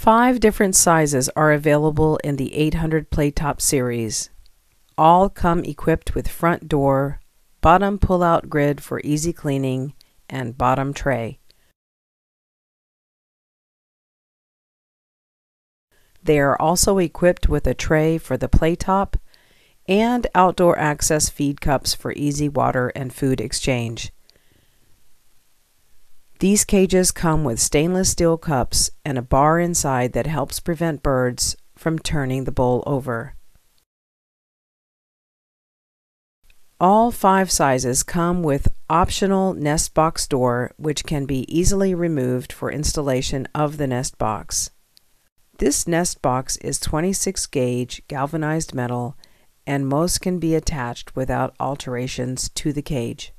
5 different sizes are available in the 800 Playtop series. All come equipped with front door, bottom pull-out grid for easy cleaning, and bottom tray. They are also equipped with a tray for the Playtop and outdoor access feed cups for easy water and food exchange. These cages come with stainless steel cups and a bar inside that helps prevent birds from turning the bowl over. All 5 sizes come with optional nest box door, which can be easily removed for installation of the nest box. This nest box is 26 gauge galvanized metal, and most can be attached without alterations to the cage.